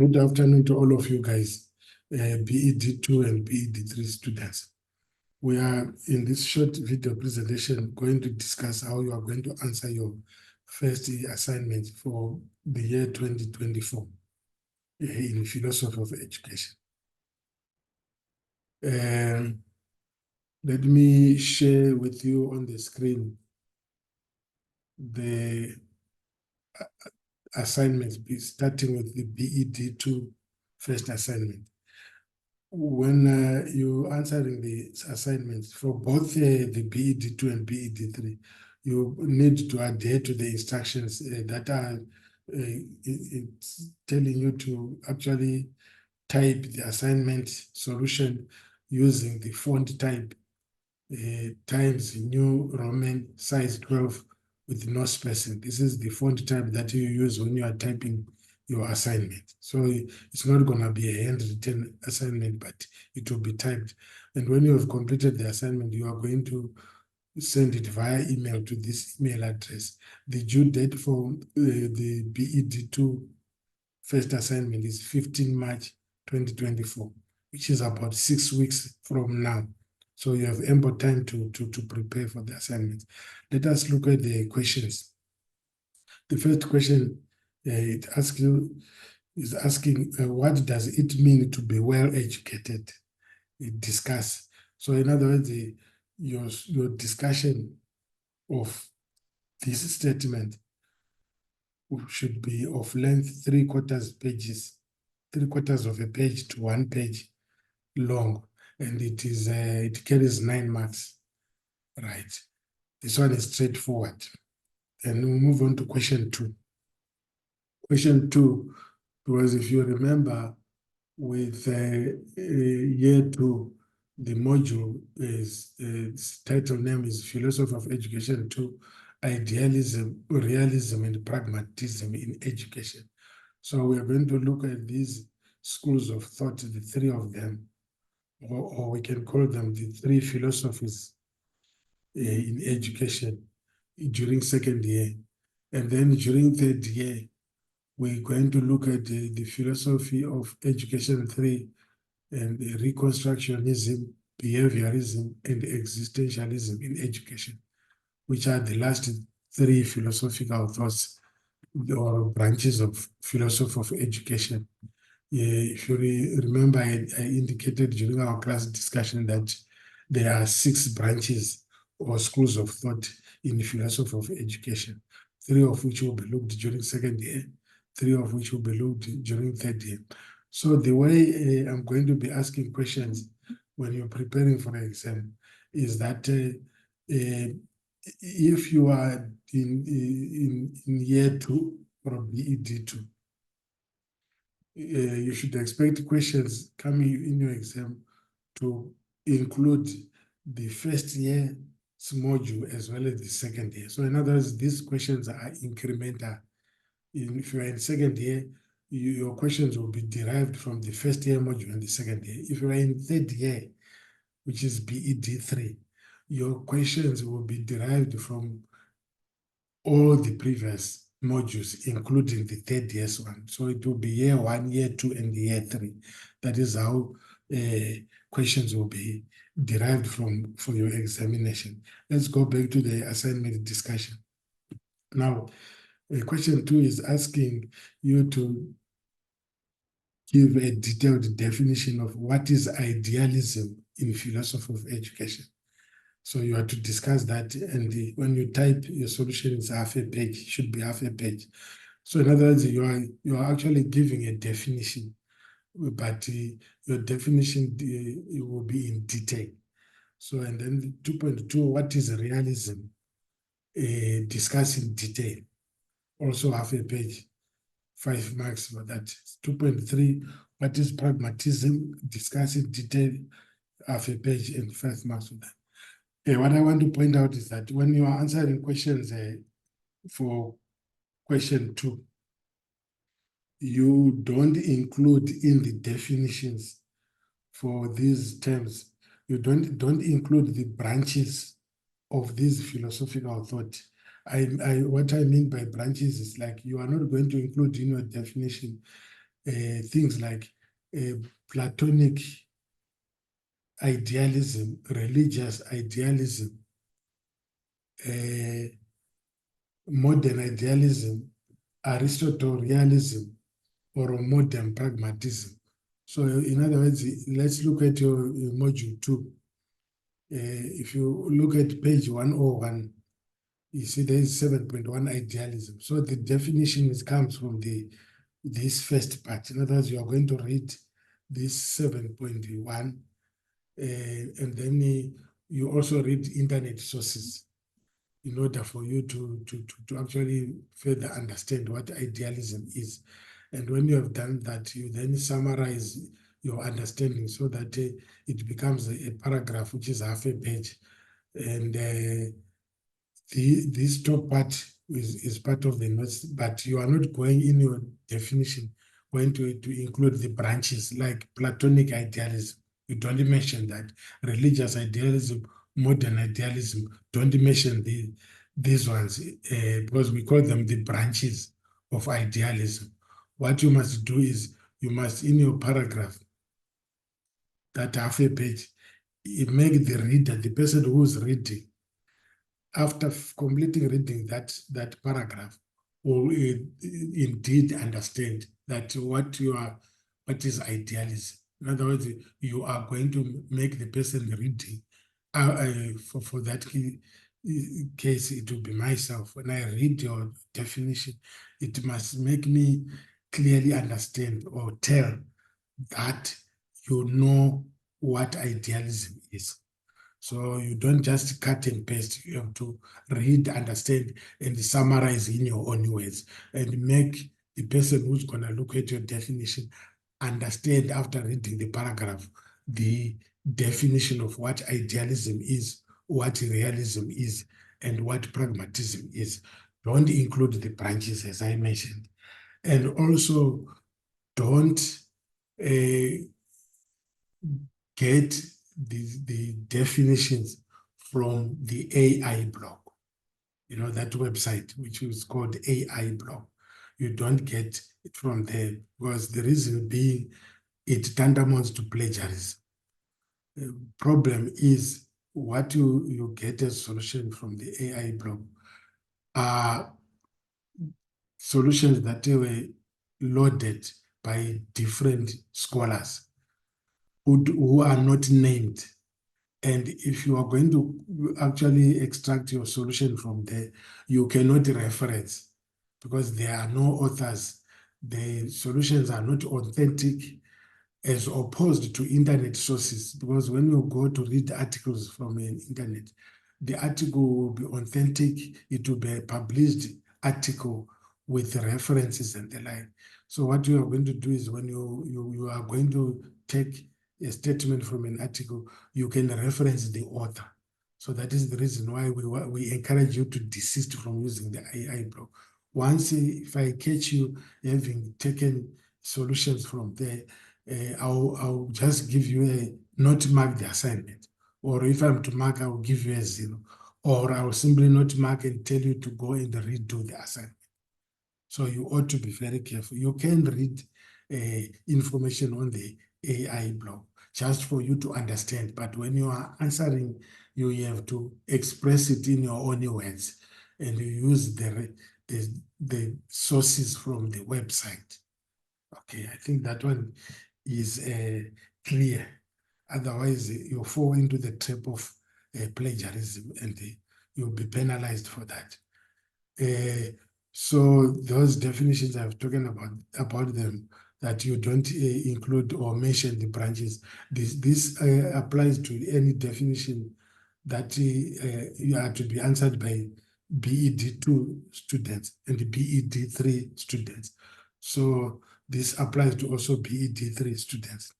Good afternoon to all of you guys, BED2 and BED3 students. We are in this short video presentation going to discuss how you are going to answer your first assignment for the year 2024 in philosophy of education. Let me share with you on the screen the assignments, starting with the BED2 first assignment. When you're answering the assignments for both the BED2 and BED3, you need to adhere to the instructions that are it's telling you to actually type the assignment solution using the font type Times New Roman size 12 with no spacing. This is the font type that you use when you are typing your assignment. So it's not going to be a handwritten assignment, but it will be typed. And when you have completed the assignment, you are going to send it via email to this email address. The due date for the BED2 first assignment is 15 March 2024, which is about 6 weeks from now. So you have ample time to prepare for the assignment. Let us look at the questions. The first question it asks you is asking, what does it mean to be well educated? Discuss. So in other words, your discussion of this statement should be of length 3/4 pages, 3/4 of a page to 1 page long, and it carries 9 marks. Right. This one is straightforward. And we'll move on to question 2. Question 2 was, if you remember, with year 2, the module is its title name is Philosophy of Education 2, Idealism, Realism, and Pragmatism in Education. So we are going to look at these schools of thought, the 3 of them, or we can call them the 3 philosophies in education during second year. And then during third year, we're going to look at the philosophy of education 3 and reconstructionism, behaviorism, and existentialism in education, which are the last 3 philosophical thoughts or branches of philosophy of education. If you remember, I indicated during our class discussion that there are 6 branches or schools of thought in the philosophy of education, 3 of which will be looked during second year, 3 of which will be looked during third year. So the way I'm going to be asking questions when you're preparing for an exam is that if you are in year 2 or BED2, you should expect questions coming in your exam to include the first year module as well as the second year. So in other words, these questions are incremental. If you are in second year, your questions will be derived from the first year module and the second year. If you are in third year, which is BED3, your questions will be derived from all the previous modules, including the third year's one. So it will be year 1, year 2, and year 3. That is how questions will be derived from for your examination. Let's go back to the assignment discussion. Now, question 2 is asking you to give a detailed definition of what is idealism in philosophy of education. So you have to discuss that, and when you type your solution, it's half a page, should be half a page. So in other words, you are actually giving a definition, but your definition it will be in detail. So and then 2.2, what is realism? Discuss in detail, also half a page, 5 marks for that. 2.3, what is pragmatism? Discuss in detail, half a page, and 5 marks for that. What I want to point out is that when you are answering questions for question 2, you don't include in the definitions for these terms, you don't include the branches of this philosophical thought. What I mean by branches is like you are not going to include in your definition things like Platonic idealism, religious idealism, modern idealism, Aristotelianism, or modern pragmatism. So in other words, let's look at your module 2. If you look at page 101, you see there is 7.1 idealism. So the definition comes from this first part. In other words, you are going to read this 7.1, and then you also read internet sources in order for you to actually further understand what idealism is. And when you have done that, you then summarize your understanding so that it becomes a paragraph, which is half a page. And this top part is part of the notes, but you are not going in your definition, going to include the branches like Platonic idealism. You don't mention that. Religious idealism, modern idealism, don't mention these ones because we call them the branches of idealism. What you must do is you must, in your paragraph, that half a page, make the reader, the person who's reading, after completing reading that paragraph, will indeed understand that what is idealism. In other words, you are going to make the person reading. For that case, it will be myself. When I read your definition, it must make me clearly understand or tell that you know what idealism is. So you don't just cut and paste. You have to read, understand, and summarize in your own words and make the person who's going to look at your definition understand after reading the paragraph the definition of what idealism is, what realism is, and what pragmatism is. Don't include the branches, as I mentioned. And also don't get the definitions from the AI blog, that website, which is called AI blog. You don't get it from there because the reason being it tantamount to plagiarism. The problem is what you get as solution from the AI blog are solutions that were loaded by different scholars who are not named. And if you are going to actually extract your solution from there, you cannot reference because there are no authors. The solutions are not authentic as opposed to internet sources. Because when you go to read articles from an internet, the article will be authentic. It will be a published article with references and the like. So what you are going to do is when you are going to take a statement from an article, you can reference the author. So that is the reason why we encourage you to desist from using the AI blog. Once, if I catch you having taken solutions from there, I'll just give you a not mark the assignment. Or if I'm to mark, I'll give you a 0. Or I'll simply not mark and tell you to go and redo the assignment. So you ought to be very careful. You can read information on the AI blog just for you to understand. But when you are answering, you have to express it in your own words and you use the sources from the website. Okay, I think that one is clear. Otherwise, you fall into the trap of plagiarism and you'll be penalized for that. So those definitions I've talking about them, that you don't include or mention the branches. This applies to any definition that you are to be answered by BED2 students and BED3 students. So this applies to also BED3 students.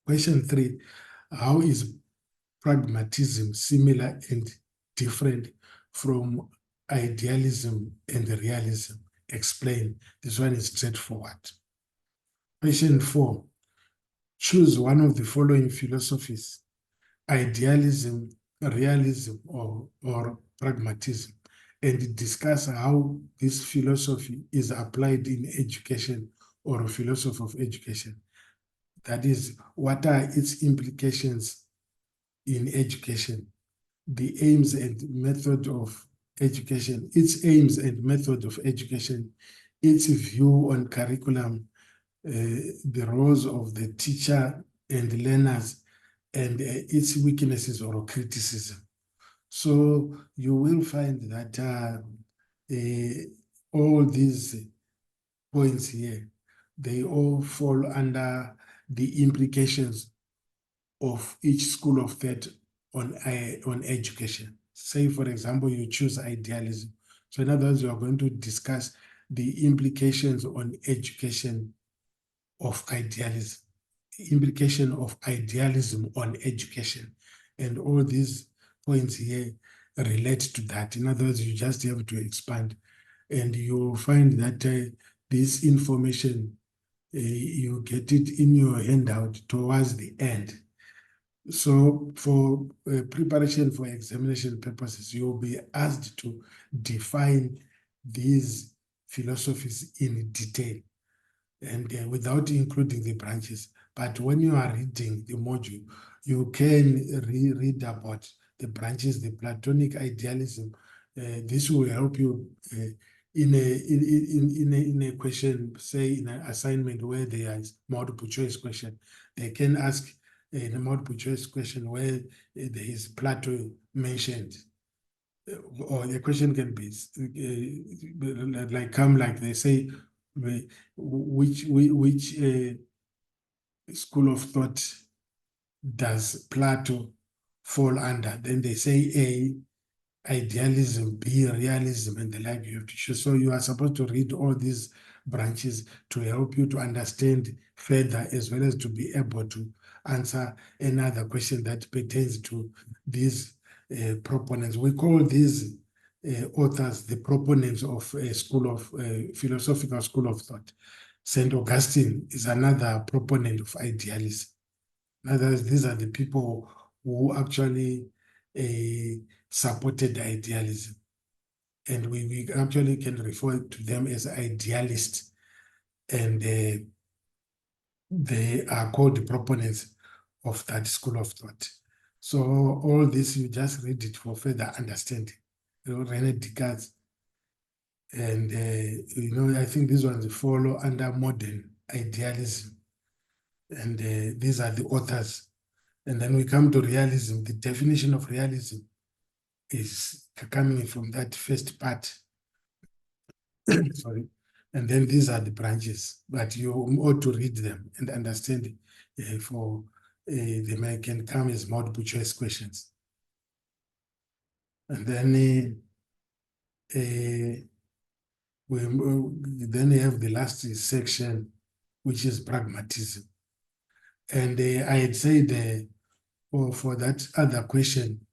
Question 3, how is pragmatism similar and different from idealism and realism? Explain. This one is straightforward. Question 4, choose one of the following philosophies: idealism, realism, or pragmatism, and discuss how this philosophy is applied in education or philosophy of education. That is, what are its implications in education, the aims and method of education, its aims and method of education, its view on curriculum, the roles of the teacher and learners, and its weaknesses or criticism. So you will find that all these points here, they all fall under the implications of each school of thought on education. Say, for example, you choose idealism. So in other words, you are going to discuss the implications on education of idealism, implication of idealism on education. And all these points here relate to that. In other words, you just have to expand, and you'll find that this information, you get it in your handout towards the end. So for preparation for examination purposes, you'll be asked to define these philosophies in detail and without including the branches. But when you are reading the module, you can read about the branches, the Platonic idealism. This will help you in a question, say in an assignment where there is multiple choice question. They can ask in a multiple choice question where there is Plato mentioned, or the question can be like they say, which school of thought does Plato fall under? Then they say A, idealism, B, realism, and the like. You have to choose. So you are supposed to read all these branches to help you to understand further, as well as to be able to answer another question that pertains to these proponents. We call these authors the proponents of a school of philosophical school of thought. St. Augustine is another proponent of idealism. In other words, these are the people who actually supported idealism. And we actually can refer to them as idealists. And they are called the proponents of that school of thought. So all this, you just read it for further understanding. René Descartes. And, I think these ones follow under modern idealism. And these are the authors. And then we come to realism. The definition of realism is coming from that first part. Sorry. And then these are the branches, but you ought to read them and understand for they can come as multiple choice questions. And then we then have the last section, which is pragmatism. And I had said for that other question,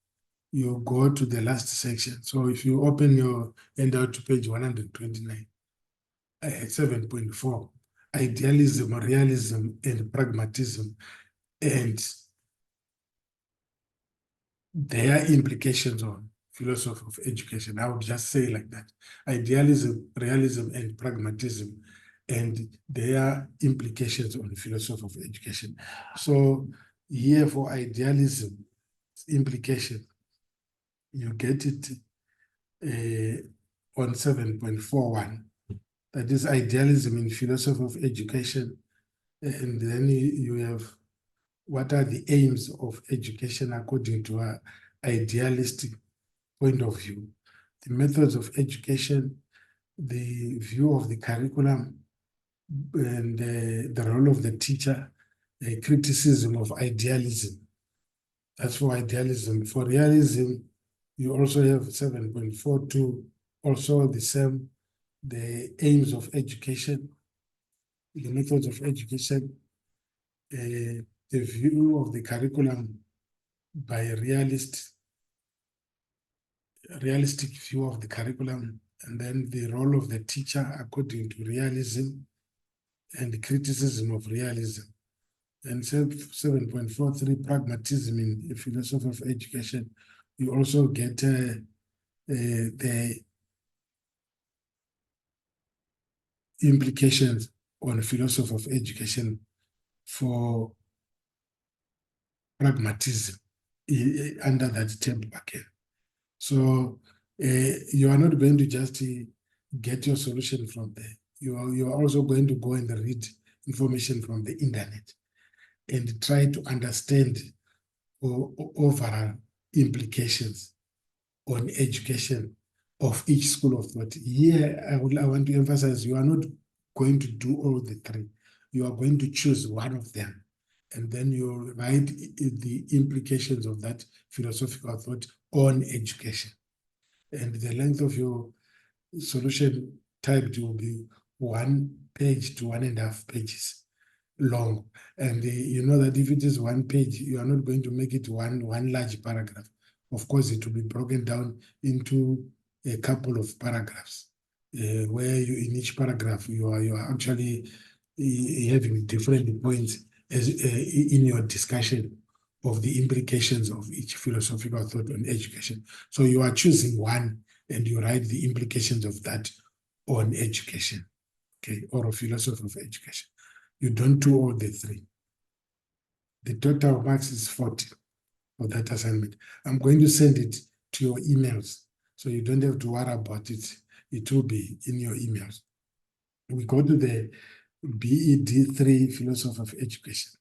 you go to the last section. So if you open your handout to page 129, 7.4, idealism, realism, and pragmatism, and their implications on philosophy of education. I would just say like that. Idealism, realism, and pragmatism, and their implications on philosophy of education. So here for idealism, implication, you get it on 7.41. That is idealism in philosophy of education. And then you have what are the aims of education according to our idealistic point of view, the methods of education, the view of the curriculum, and the role of the teacher, the criticism of idealism. That's for idealism. For realism, you also have 7.42, also the same, the aims of education, the methods of education, the view of the curriculum by a realistic view of the curriculum, and then the role of the teacher according to realism and the criticism of realism. And 7.43, pragmatism in philosophy of education. You also get the implications on philosophy of education for pragmatism under that table again. So you are not going to just get your solution from there. You are also going to go and read information from the internet and try to understand overall implications on education of each school of thought. Here, I want to emphasize, you are not going to do all the three. You are going to choose one of them, and then you write the implications of that philosophical thought on education. And the length of your solution typed will be 1 page to 1.5 pages long. And you know that if it is 1 page, you are not going to make it one large paragraph. Of course, it will be broken down into a couple of paragraphs, where you, in each paragraph, you are actually having different points as in your discussion of the implications of each philosophical thought on education. So you are choosing one and you write the implications of that on education, okay, or a philosophy of education. You don't do all the three. The total marks is 40 for that assignment. I'm going to send it to your emails, so you don't have to worry about it. It will be in your emails. We go to the BED3 philosophy of education.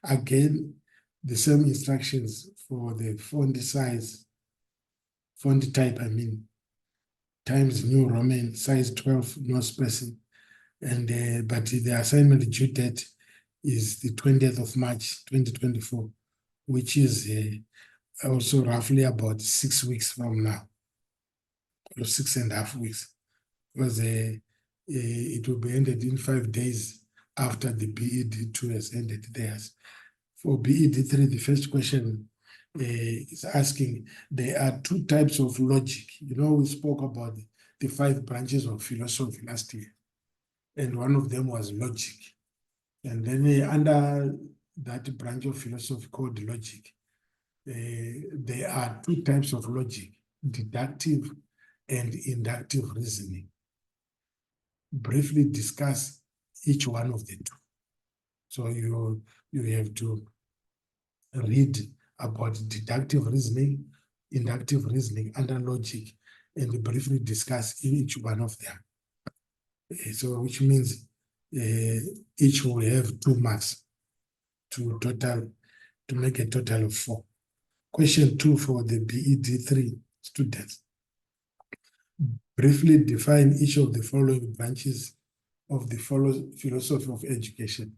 Again, the same instructions for the font size, font type, Times New Roman, size 12, no spacing. And but the assignment due date is the 20th of March, 2024, which is also roughly about 6 weeks from now, or 6.5 weeks, because it will be ended in 5 days after the BED2 has ended theirs. For BED3, the first question is asking, there are 2 types of logic. You know, we spoke about the 5 branches of philosophy last year, and one of them was logic. And then under that branch of philosophy called logic, there are 2 types of logic, deductive and inductive reasoning. Briefly discuss each one of the 2. So you have to read about deductive reasoning, inductive reasoning under logic, and briefly discuss each one of them. So which means each will have 2 marks to make a total of 4. Question 2 for the BED3 students. Briefly define each of the following branches of the philosophy of education.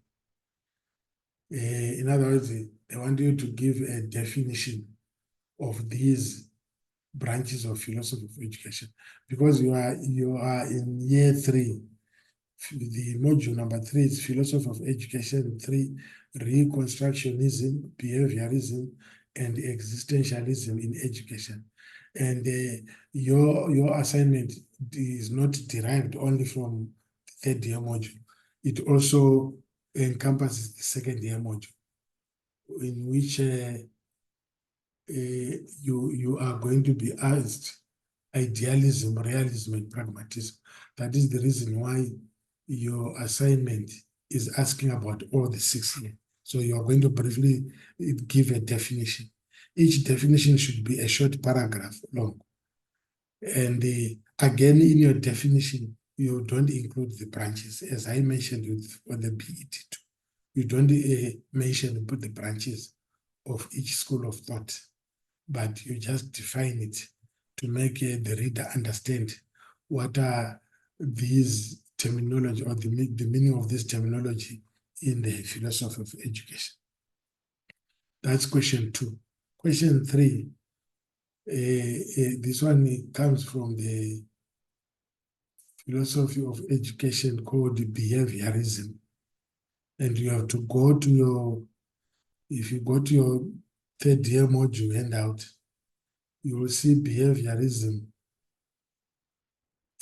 In other words, I want you to give a definition of these branches of philosophy of education, because you are in year 3. The module number 3 is philosophy of education 3, reconstructionism, behaviorism, and existentialism in education. And your assignment is not derived only from the 3rd year module. It also encompasses the 2nd year module, in which you are going to be asked idealism, realism, and pragmatism. That is the reason why your assignment is asking about all the 6 here. So you are going to briefly give a definition. Each definition should be a short paragraph long. And again, in your definition, you don't include the branches, as I mentioned for the BED2. You don't mention the branches of each school of thought, but you just define it to make the reader understand what are these terminology, or the meaning of this terminology in the philosophy of education. That's question 2. Question 3, this one comes from the philosophy of education called behaviorism. And you have to go to your, if you go to your 3rd year module handout, you will see behaviorism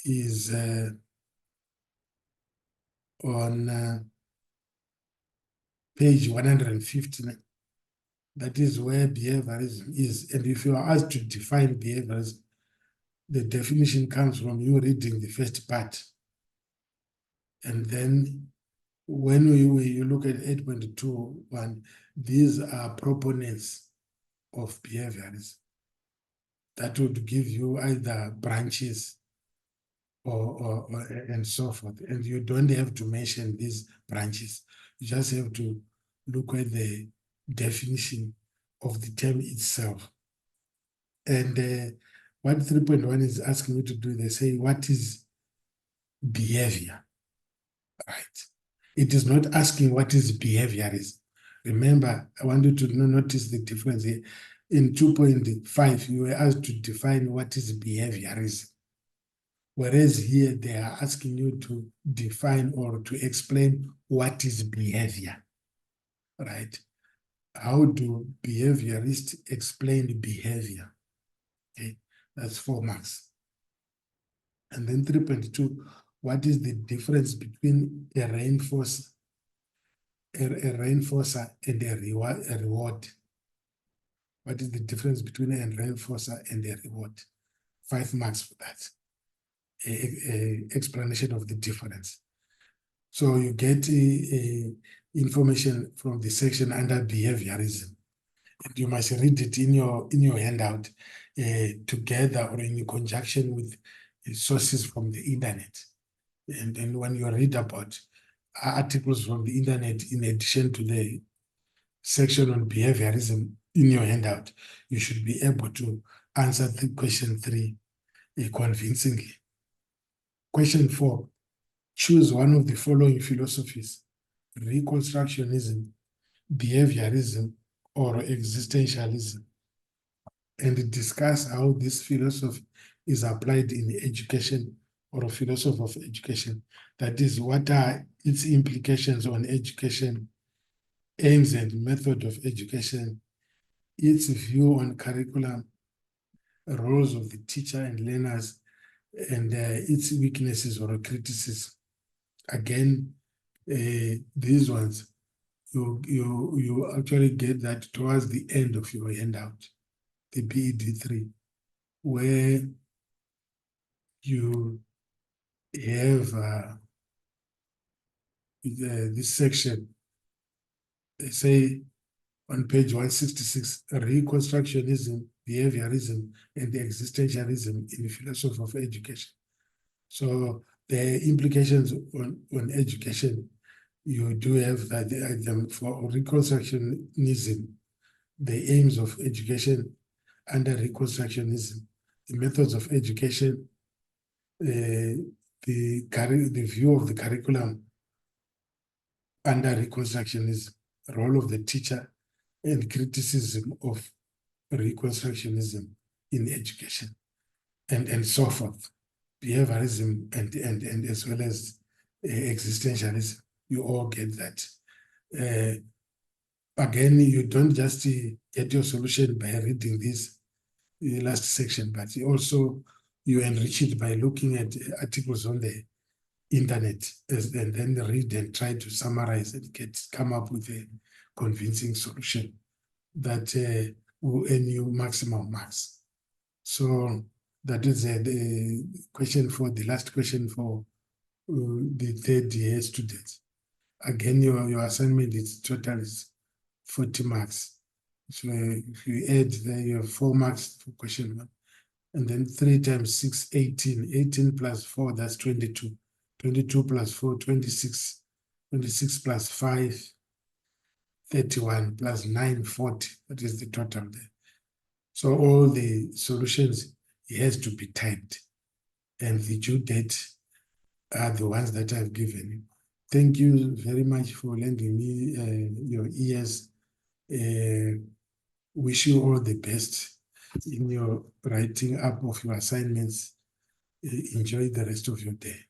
is on page 159. That is where behaviorism is. And if you are asked to define behaviorism, the definition comes from you reading the first part. And then when you look at 8.2.1, these are proponents of behaviors that would give you either branches or and so forth. And you don't have to mention these branches. You just have to look at the definition of the term itself. And what 3.1 is asking you to do, they say, what is behavior? Right. It is not asking what is behaviorism. Remember, I want you to notice the difference here. In 2.5, you were asked to define what is behaviorism. Whereas here, they are asking you to define or to explain what is behavior, right? How do behaviorists explain behavior? Okay, that's 4 marks. And then 3.2, what is the difference between a reinforcer and a reward? What is the difference between a reinforcer and a reward? 5 marks for that. A explanation of the difference. So you get information from the section under behaviorism. And you must read it in your handout together or in conjunction with sources from the internet. And then when you read about articles from the internet, in addition to the section on behaviorism in your handout, you should be able to answer the question 3 convincingly. Question 4, choose one of the following philosophies: Reconstructionism, behaviorism, or existentialism, and discuss how this philosophy is applied in education or a philosophy of education. That is, what are its implications on education, aims and method of education, its view on curriculum, roles of the teacher and learners, and its weaknesses or criticism. Again, these ones, you actually get that towards the end of your handout, the BED3, where you have this section. They say on page 166, Reconstructionism, behaviorism, and existentialism in the philosophy of education. So the implications on education, you do have that for Reconstructionism, the aims of education under Reconstructionism, the methods of education, the view of the curriculum under Reconstructionism, role of the teacher, and criticism of Reconstructionism in education, and so forth. Behaviorism and as well as existentialism, you all get that. Again, you don't just get your solution by reading this last section, but you enrich it by looking at articles on the internet and then read and try to summarize and come up with a convincing solution that will earn you maximum marks. So that is the question for the last question for the third year students. Again, your assignment is total is 40 marks. So if you add there, you have 4 marks for question 1. And then 3 times 6, 18. 18 plus 4, that's 22. 22 plus 4, 26. 26 plus 5, 31 plus 9, 40. That is the total there. So all the solutions, it has to be typed. And the due date are the ones that I've given you. Thank you very much for lending me your ears. Wish you all the best in your writing up of your assignments. Enjoy the rest of your day.